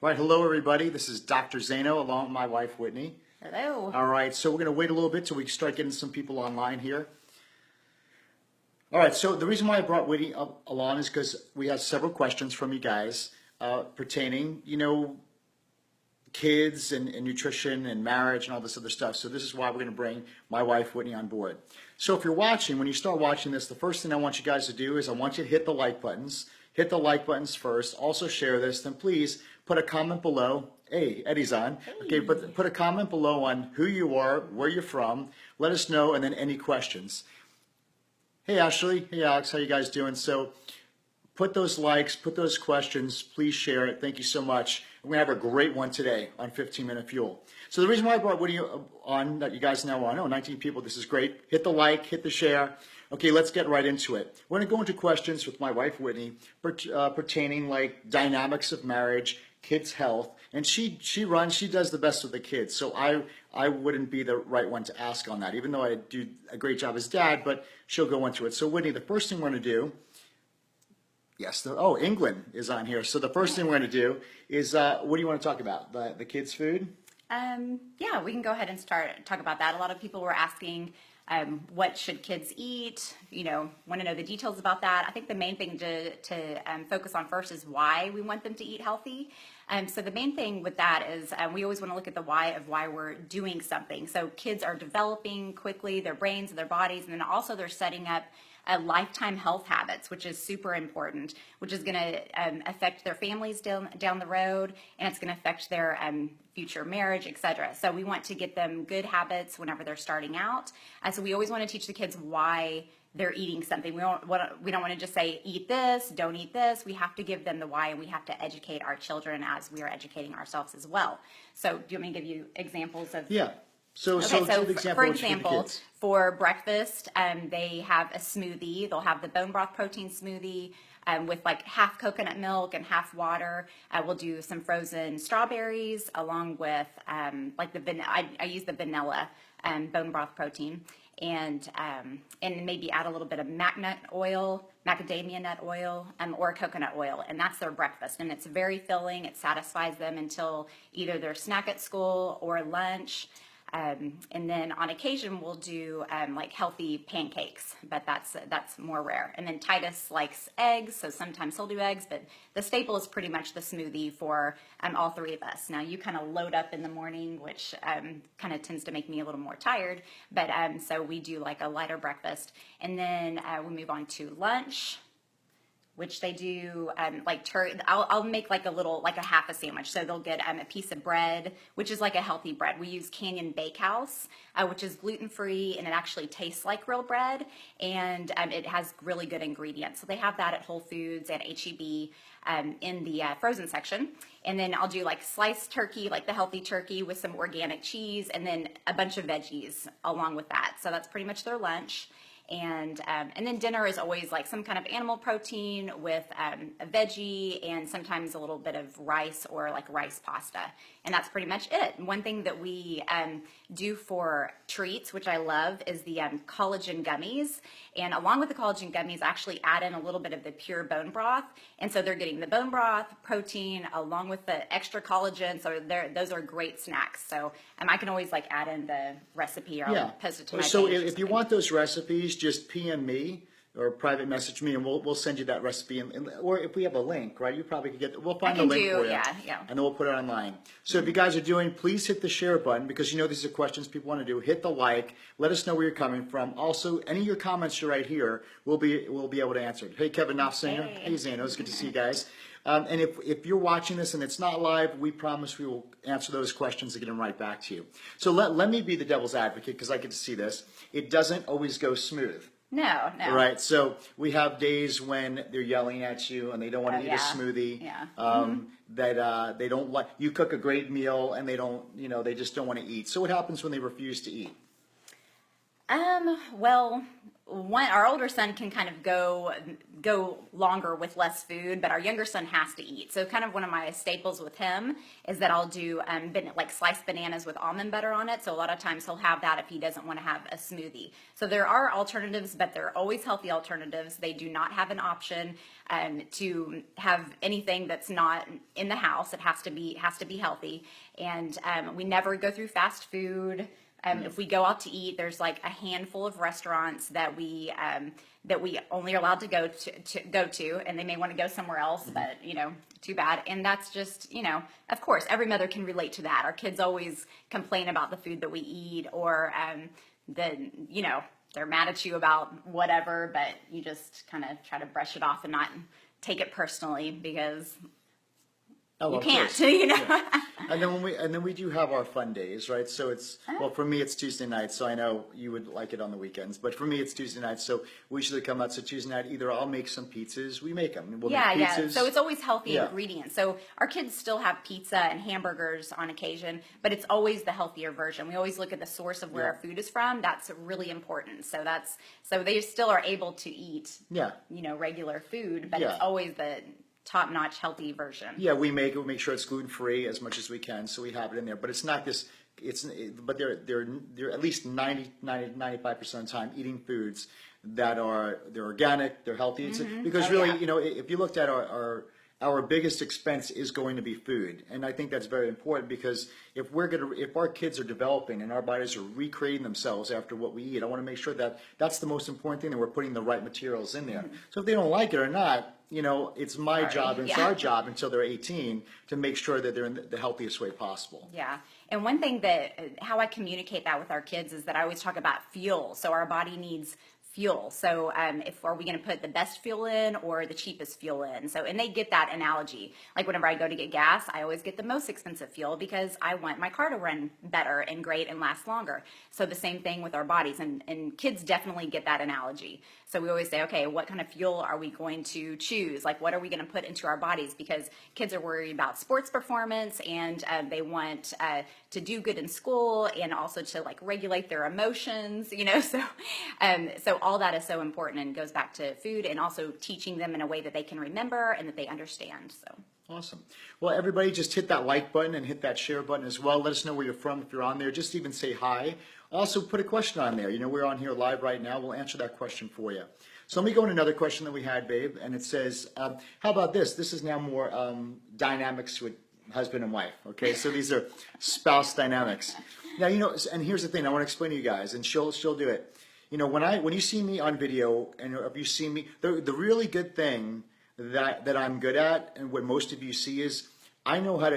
All right, hello everybody. This is Dr. Zano along with my wife Whitney. Hello. All right, so we're going to wait a little bit till we start getting some people online here. All right, so the reason why I brought Whitney along is because we have several questions from you guys pertaining, kids and nutrition and marriage and all this other stuff. So this is why we're going to bring my wife Whitney on board. So if you're watching, when you start watching this, the first thing I want you guys to do is I want you to hit the like buttons. Hit the like buttons first. Also share this. Then please put a comment below. Hey, Eddie's on. Hey. Okay, but put a comment below on who you are, where you're from. Let us know, and then any questions. Hey, Ashley. Hey, Alex. How you guys doing? So put those likes, put those questions. Please share it. Thank you so much. We're going to have a great one today on 15-Minute Fuel. So the reason why I brought Whitney on, that you guys now know, 19 people, this is great. Hit the like, hit the share. Okay, let's get right into it. We're going to go into questions with my wife, Whitney, pertaining like dynamics of marriage, kids' health. And she does the best with the kids. So I wouldn't be the right one to ask on that, even though I do a great job as dad, but she'll go into it. So Whitney, the first thing we're going to do, yes, England is on here. So the first thing we're going to do is, what do you want to talk about? The kids' food? Yeah, we can go ahead and talk about that. A lot of people were asking, what should kids eat? Want to know the details about that. I think the main thing to focus on first is why we want them to eat healthy. So the main thing with that is we always want to look at the why of why we're doing something. So kids are developing quickly, their brains and their bodies, and then also they're setting up lifetime health habits, which is super important, which is going to affect their families down the road, and it's going to affect their future marriage, etc. So we want to get them good habits whenever they're starting out. So we always want to teach the kids why they're eating something. We don't want to just say, eat this, don't eat this. We have to give them the why, and we have to educate our children as we are educating ourselves as well. So do you want me to give you examples of... Yeah. So for example, for breakfast, they have a smoothie. They'll have the bone broth protein smoothie with like half coconut milk and half water. We'll do some frozen strawberries along with like I use the vanilla bone broth protein, and maybe add a little bit of macadamia nut oil, or coconut oil, and that's their breakfast. And it's very filling. It satisfies them until either their snack at school or lunch. And then on occasion we'll do like healthy pancakes, but that's more rare. And then Titus likes eggs, so sometimes he'll do eggs, but the staple is pretty much the smoothie for all three of us. Now you kind of load up in the morning, which kind of tends to make me a little more tired, but so we do like a lighter breakfast, and then we move on to lunch, which they do like I'll make like a half a sandwich. So they'll get a piece of bread, which is like a healthy bread. We use Canyon Bakehouse, which is gluten-free, and it actually tastes like real bread, and it has really good ingredients. So they have that at Whole Foods and H-E-B in the frozen section. And then I'll do like sliced turkey, like the healthy turkey with some organic cheese, and then a bunch of veggies along with that. So that's pretty much their lunch. And then dinner is always like some kind of animal protein with a veggie and sometimes a little bit of rice or like rice pasta. And that's pretty much it. One thing that we do for treats, which I love, is the collagen gummies. And along with the collagen gummies, I actually add in a little bit of the pure bone broth. And so they're getting the bone broth, protein, along with the extra collagen. So those are great snacks. So I can always like add in the recipe, or I'll post it to my page. So if you want those recipes, just PM me or private message me, and we'll send you that recipe. Or if we have a link, right, you probably could we'll find the link for you. Yeah. And then we'll put it online. So if you guys are doing, please hit the share button, because these are questions people want to do. Hit the like. Let us know where you're coming from. Also, any of your comments are right here. We'll be able to answer it. Hey, Kevin Knopfsinger. Hey, Zano. It's good to see you guys. And if you're watching this and it's not live, we promise we will answer those questions and get them right back to you. So let me be the devil's advocate, because I get to see this. It doesn't always go smooth. No. Right. So we have days when they're yelling at you and they don't want to eat a smoothie. Yeah. That they don't like. You cook a great meal and they don't. They just don't want to eat. So what happens when they refuse to eat? Well, our older son can kind of go longer with less food, but our younger son has to eat. So kind of one of my staples with him is that I'll do like sliced bananas with almond butter on it. So a lot of times he'll have that if he doesn't want to have a smoothie. So there are alternatives, but they're always healthy alternatives. They do not have an option to have anything that's not in the house. It has to be healthy, and we never go through fast food. If we go out to eat, there's like a handful of restaurants that we only are allowed to go to, and they may want to go somewhere else, but too bad. And that's just, of course, every mother can relate to that. Our kids always complain about the food that we eat, or they're mad at you about whatever, but you just kind of try to brush it off and not take it personally, because you can't, Yeah. And then we do have our fun days, right? So well, for me it's Tuesday night, so I know you would like it on the weekends, but for me it's Tuesday night, so we usually come out. So Tuesday night, either I'll make some pizzas, we make them. We'll make pizzas. So it's always healthy ingredients. So our kids still have pizza and hamburgers on occasion, but it's always the healthier version. We always look at the source of where our food is from. That's really important. So they still are able to eat, regular food, but it's always the top-notch healthy version. Yeah, we make sure it's gluten-free as much as we can, so we have it in there. But it's not this. But they're at least 95% of the time eating foods that they're organic, they're healthy. Because really, if you looked at our biggest expense is going to be food, and I think that's very important, because if our kids are developing and our bodies are recreating themselves after what we eat, I want to make sure that that's the most important thing, that we're putting the right materials in there. So if they don't like it or not, it's my job and it's our job until they're 18 to make sure that they're in the healthiest way possible. Yeah. And one thing how I communicate that with our kids is that I always talk about fuel. So our body needs fuel. So are we going to put the best fuel in or the cheapest fuel in? So, and they get that analogy. Like whenever I go to get gas, I always get the most expensive fuel because I want my car to run better and great and last longer. So the same thing with our bodies, and kids definitely get that analogy. So we always say, okay, what kind of fuel are we going to choose? Like, what are we going to put into our bodies? Because kids are worried about sports performance, and they want to do good in school, and also to like regulate their emotions, so all that is so important, and goes back to food, and also teaching them in a way that they can remember and that they understand. So awesome. Well, everybody just hit that like button and hit that share button as well. Let us know where you're from if you're on there. Just even say hi. Also put a question on there. We're on here live right now. We'll answer that question for you. So let me go into another question that we had, babe. And it says, how about this? This is now more dynamics with husband and wife. Okay, so these are spouse dynamics. Now, and here's the thing. I want to explain to you guys, and she'll do it. When you see me on video, and if you see me, the really good thing that I'm good at, and what most of you see, is I know how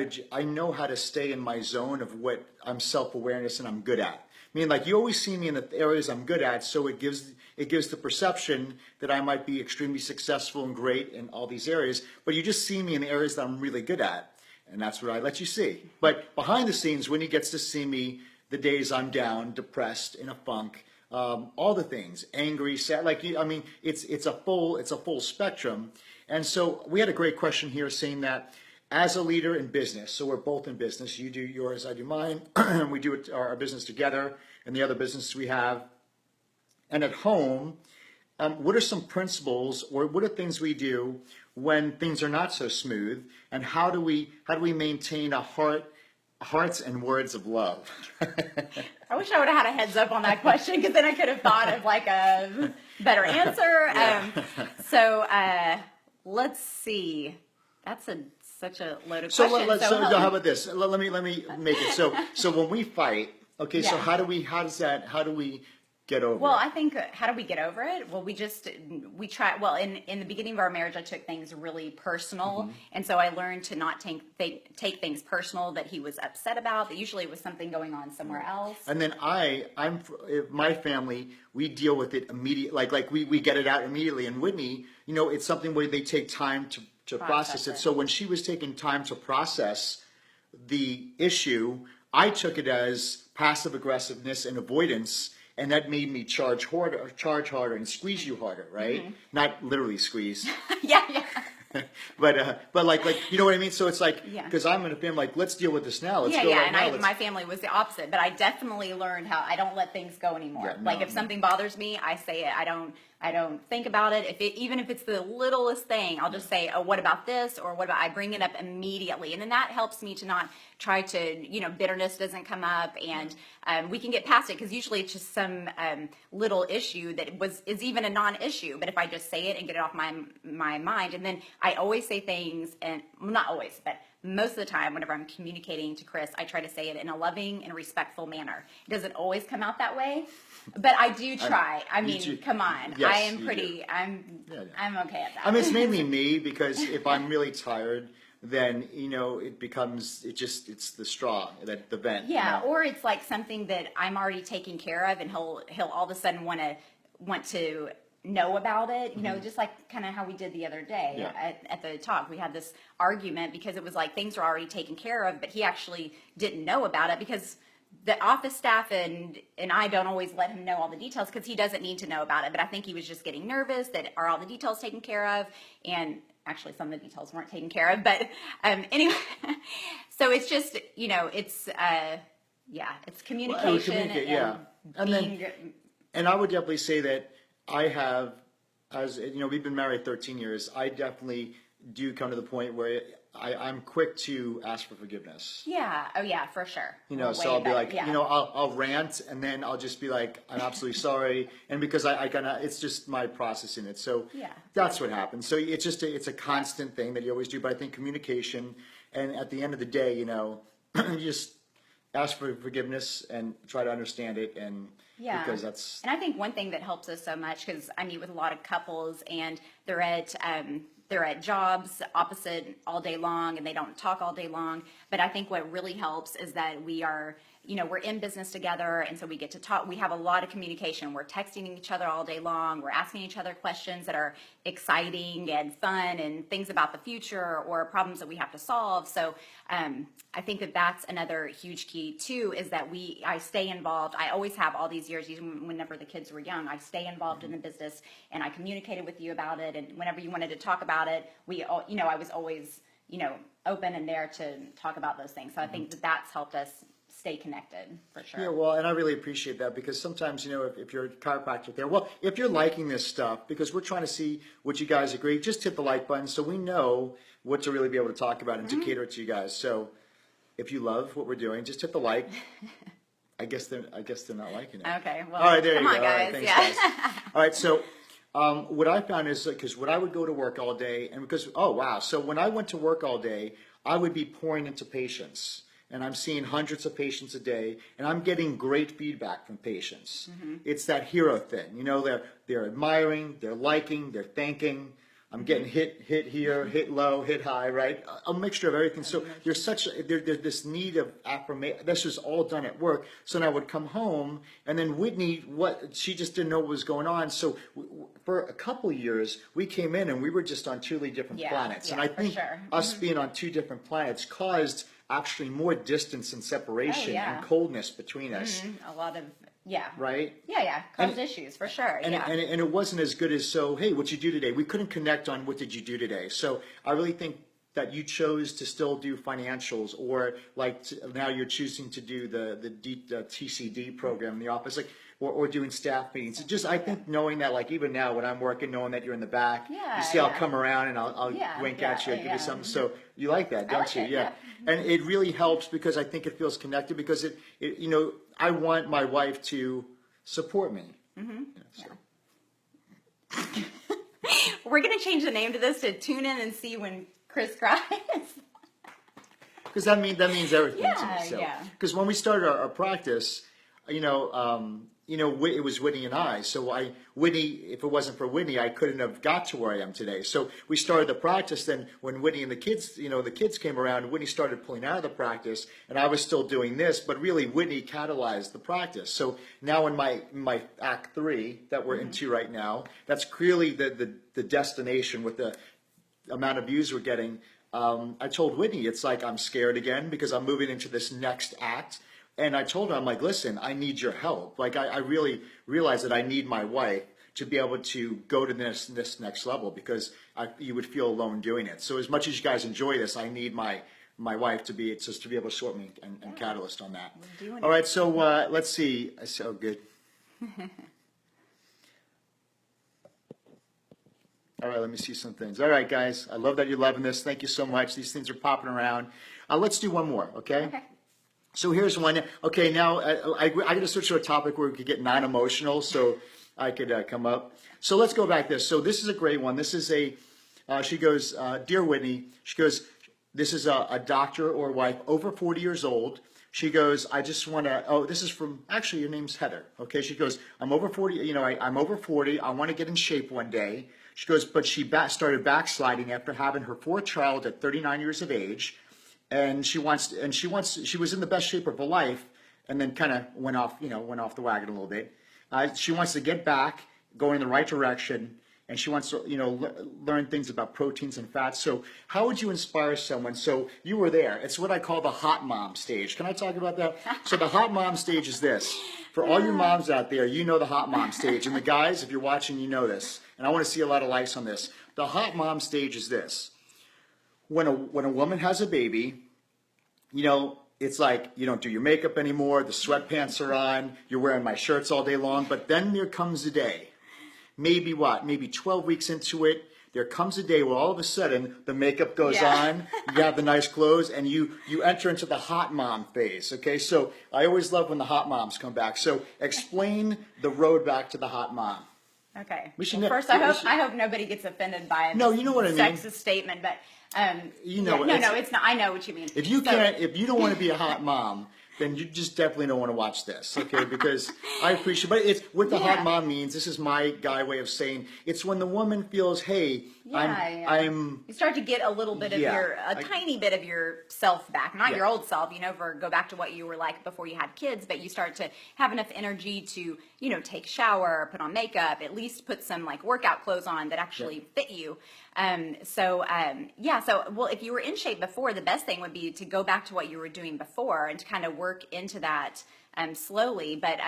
to stay in my zone of what I'm self-awareness and I'm good at. I mean, like, you always see me in the areas I'm good at, so it gives the perception that I might be extremely successful and great in all these areas, but you just see me in the areas that I'm really good at, and that's what I let you see. But behind the scenes, Winnie gets to see me the days I'm down, depressed, in a funk, all the things, angry, sad. It's a full spectrum. And so we had a great question here saying that, as a leader in business, so we're both in business, you do yours, I do mine, we do our business together, and the other business we have. And at home, what are some principles, or what are things we do when things are not so smooth, and how do we maintain hearts and words of love? I wish I would have had a heads up on that question, because then I could have thought of like a better answer. Yeah. Let's see. That's such a loaded question. How about this? Let me make it. So when we fight, okay. Yeah. So how do we get over it? Well, I think, how do we get over it? Well, we try. Well, in the beginning of our marriage, I took things really personal, and so I learned to not take things personal that he was upset about. That usually it was something going on somewhere else. And then my family, we deal with it immediately. Like we get it out immediately. And Whitney, it's something where they take time to process it. So when she was taking time to process the issue, I took it as passive aggressiveness and avoidance. And that made me charge harder, and squeeze you harder, right? Not literally squeeze. Yeah. but like you know what I mean. So it's like Yeah. because I'm in a family, like let's deal with this now. Let's Yeah, go yeah, right and now. Let's- my family was the opposite, but I definitely learned how I don't let things go anymore. Yeah, no, like if no. something bothers me, I say it. I don't think about it. Even if it's the littlest thing, I'll just say, "Oh, what about this?" or "What about?" I bring it up immediately, and then that helps me to not try to, bitterness doesn't come up, and we can get past it because usually it's just some little issue that is even a non-issue. But if I just say it and get it off my mind, and then I always say things, and well, not always, but most of the time, whenever I'm communicating to Chris, I try to say it in a loving and respectful manner. It doesn't always come out that way, but I do try. I mean, do. come on. Yes, I am you pretty, do. Yeah. I'm okay at that. I mean, it's mainly me because if I'm really tired, then it becomes it's the straw that the vent. Yeah, or it's like something that I'm already taking care of, and he'll all of a sudden want to know about it. Just like kind of how we did the other day Yeah. at the talk. We had this argument because it was like things were already taken care of, but he actually didn't know about it because the office staff and I don't always let him know all the details because he doesn't need to know about it. But I think he was just getting nervous that are all the details taken care of, and actually some of the details weren't taken care of. But anyway, so it's just it's it's communication communicate, yeah. And being, And I would definitely say that I have, as we've been married 13 years. I definitely do come to the point where I'm quick to ask for forgiveness. yeah, oh yeah, for sure. So I'll be like, yeah. I'll rant and then I'll just be like, I'm absolutely sorry. And because I kind of, it's just my process in it. So Yeah. that's what happens. So it's just, it's a constant thing that you always do. But I think communication, and at the end of the day, you just ask for forgiveness and try to understand it. And Yeah. because that's, And I think one thing that helps us so much, because I meet with a lot of couples and they're at jobs opposite all day long and they don't talk all day long. But I think what really helps is that we are, we're in business together, and so we get to talk. We have a lot of communication. We're texting each other all day long. We're asking each other questions that are exciting and fun and things about the future or problems that we have to solve. So I think that that's another huge key too, is that I stay involved. I always have all these years, even whenever the kids were young, I stay involved in the business, and I communicated with you about it. And whenever you wanted to talk about it, I was always, open and there to talk about those things. So I think that that's helped us stay connected for sure. yeah, well, and I really appreciate that because sometimes, if you're a chiropractor there, well, if you're liking this stuff, because we're trying to see what you guys agree, just hit the like button so we know what to really be able to talk about and to cater it to you guys. So if you love what we're doing, just hit the like. I guess they're not liking it. Okay, well, All right, there come you on, go. All right, guys. thanks, Yeah. guys. All right, so what I found is because when I would go to work all day, and because so when I went to work all day, I would be pouring into patients, and I'm seeing hundreds of patients a day, and I'm getting great feedback from patients. It's that hero thing, they're admiring, they're liking, they're thanking. I'm getting hit here, hit low, hit high, right? A mixture of everything. So there's this need of affirmation. This was all done at work. So then I would come home, and then Whitney, she just didn't know what was going on. So for a couple of years, we came in and we were just on two different planets. And I for think sure. us being on two different planets caused actually more distance and separation and coldness between us, A lot of, yeah. right? Yeah. Caused issues for sure. And it wasn't as good as, so, hey, what'd you do today? We couldn't connect on what did you do today. So I really think that you chose to still do financials, or now you're choosing to do the TCD program in the office, or doing staff meetings. I think knowing that, even now when I'm working, knowing that you're in the back, you see I'll come around and I'll wink at you and give you something. So you like that, don't like you? it, Yeah. And it really helps because I think it feels connected because I want my wife to support me. We're going to change the name to this to tune in and see when Chris cries. Because that means everything to Yeah, me. So. yeah. Because when we started our practice, it was Whitney and I. So Whitney, if it wasn't for Whitney, I couldn't have got to where I am today. So we started the practice. Then when Whitney and the kids came around, Whitney started pulling out of the practice, and I was still doing this. But really, Whitney catalyzed the practice. So now in my Act 3 that we're into right now, that's clearly the destination with the amount of views we're getting. I told Whitney, it's like I'm scared again because I'm moving into this next act. And I told her, I'm like, listen, I need your help. I really realize that I need my wife to be able to go to this next level, because you would feel alone doing it. So as much as you guys enjoy this, I need my wife to be able to support me and catalyst on that. All right, so let's see. So good. All right, let me see some things. All right, guys, I love that you're loving this. Thank you so much. These things are popping around. Let's do one more, okay? Okay. So here's one. Okay, now I got to switch to a topic where we could get non-emotional, so I could come up. So let's go back this. So this is a great one. This is she goes, Dear Whitney, she goes, this is a doctor or wife over 40 years old. She goes, I just want to, this is from, actually your name's Heather. Okay, she goes, I'm over 40, I'm over 40. I want to get in shape one day. She goes, but she started backsliding after having her fourth child at 39 years of age. And she was in the best shape of her life, and then kind of went off the wagon a little bit. She wants to get back, go in the right direction, and she wants to, learn things about proteins and fats. So how would you inspire someone? So you were there. It's what I call the hot mom stage. Can I talk about that? So the hot mom stage is this. For all you moms out there, you know the hot mom stage. And the guys, if you're watching, you know this. And I want to see a lot of likes on this. The hot mom stage is this. When a woman has a baby, it's like you don't do your makeup anymore. The sweatpants are on. You're wearing my shirts all day long. But then there comes a day. Maybe 12 weeks into it, there comes a day where all of a sudden the makeup goes on, you have the nice clothes, and you enter into the hot mom phase, okay? So I always love when the hot moms come back. So explain the road back to the hot mom. Okay. First, I hope nobody gets offended by a you know what I mean. Sexist statement, but it's not. I know what you mean. If you don't want to be a hot mom, then you just definitely don't want to watch this, okay? Because I appreciate, but it's what the hot mom means. This is my guy way of saying it's when the woman feels, hey, I'm. You start to get a little bit of tiny bit of yourself back, not your old self. Go back to what you were like before you had kids, but you start to have enough energy to, take shower, put on makeup, at least put some like workout clothes on that actually fit you. So if you were in shape before, the best thing would be to go back to what you were doing before and to kind of work into that slowly. But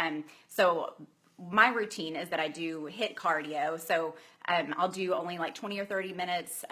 so my routine is that I do HIIT cardio. So I'll do only like 20 or 30 minutes,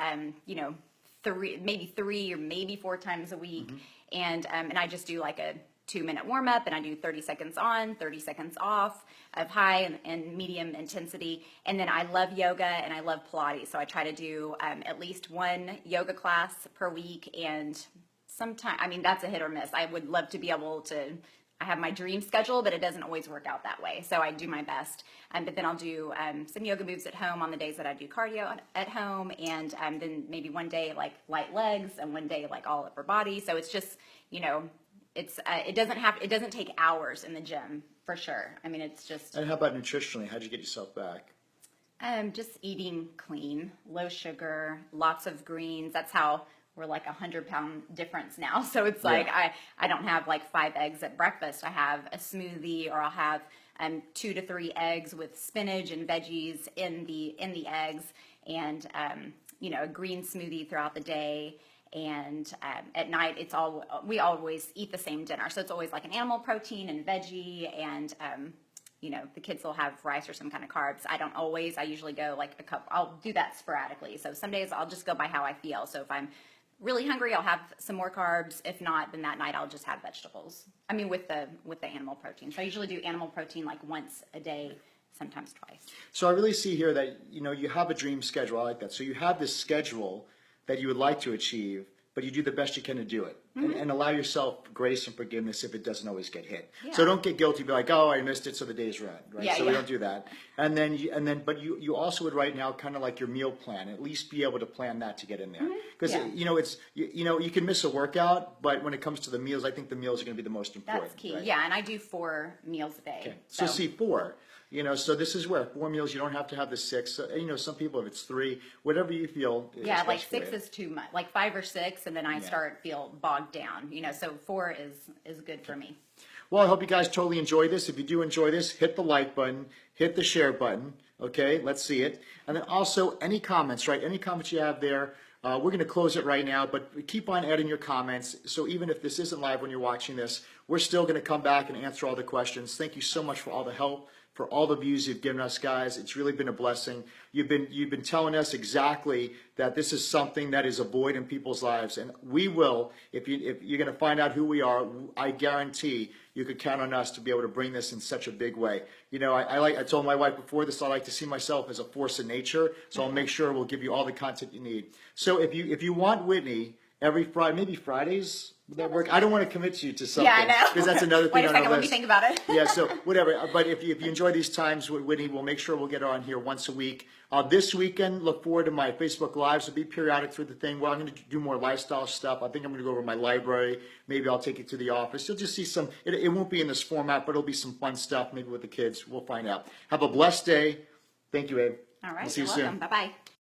three or maybe 4 times a week. Mm-hmm. And I just do like a 2-minute warm up, and I do 30 seconds on, 30 seconds off of high and medium intensity. And then I love yoga and I love Pilates. So I try to do at least 1 yoga class per week. And sometimes, that's a hit or miss. I would love to be able to, I have my dream schedule, but it doesn't always work out that way. So I do my best. But then I'll do some yoga moves at home on the days that I do cardio at home. And then maybe one day like light legs and one day like all upper body. So it's just, it doesn't take hours in the gym for sure. It's just. And how about nutritionally? How'd you get yourself back? Just eating clean, low sugar, lots of greens. That's how we're like 100-pound difference now. So it's like I don't have like 5 eggs at breakfast. I have a smoothie, or I'll have 2 to 3 eggs with spinach and veggies in the eggs, and a green smoothie throughout the day. And at night, we always eat the same dinner. So it's always like an animal protein and veggie, and the kids will have rice or some kind of carbs. I usually go like a cup. I'll do that sporadically. So some days I'll just go by how I feel. So if I'm really hungry, I'll have some more carbs. If not, then that night I'll just have vegetables. With the animal protein. So I usually do animal protein like once a day, sometimes twice. So I really see here that, you have a dream schedule. I like that. So you have this schedule that you would like to achieve, but you do the best you can to do it. Mm-hmm. And allow yourself grace and forgiveness if it doesn't always get hit. Yeah. So don't get guilty, be like, oh, I missed it, so the day's ruined, right? Yeah, so we don't do that. But you also would right now kind of like your meal plan, at least be able to plan that to get in there. Because, you can miss a workout, but when it comes to the meals, I think the meals are going to be the most important. That's key, right? yeah, and I do 4 meals a day. Okay. So see, 4. So this is where 4 meals, you don't have to have the 6. Some people, if it's 3, whatever you feel. Yeah, like 6 is too much. Like 5 or 6, and then I feel bogged down. So 4 is good for me. Well, I hope you guys totally enjoy this. If you do enjoy this, hit the like button, hit the share button. Okay, let's see it. And then also any comments, right? Any comments you have there. We're going to close it right now, but keep on adding your comments. So even if this isn't live when you're watching this, we're still going to come back and answer all the questions. Thank you so much for all the help for all the views you've given us, guys. It's really been a blessing. You've been telling us exactly that this is something that is a void in people's lives, and we will. If you're going to find out who we are, I guarantee you could count on us to be able to bring this in such a big way. You know, I told my wife before this, I like to see myself as a force of nature, so I'll make sure we'll give you all the content you need. So if you want Whitney every Friday, maybe Fridays, would that work? I don't want to commit you to something. Yeah, I know. Because that's another thing Wait a on second, our let me list. think about it. Yeah, so whatever. But if you enjoy these times with Whitney, we'll make sure we'll get her on here once a week. This weekend, look forward to my Facebook Lives. It'll be periodic through the thing. Well, I'm going to do more lifestyle stuff. I think I'm going to go over my library. Maybe I'll take you to the office. You'll just see some, it won't be in this format, but it'll be some fun stuff, maybe with the kids. We'll find out. Have a blessed day. Thank you, Abe. All right, We'll see you're you soon. welcome. Bye-bye.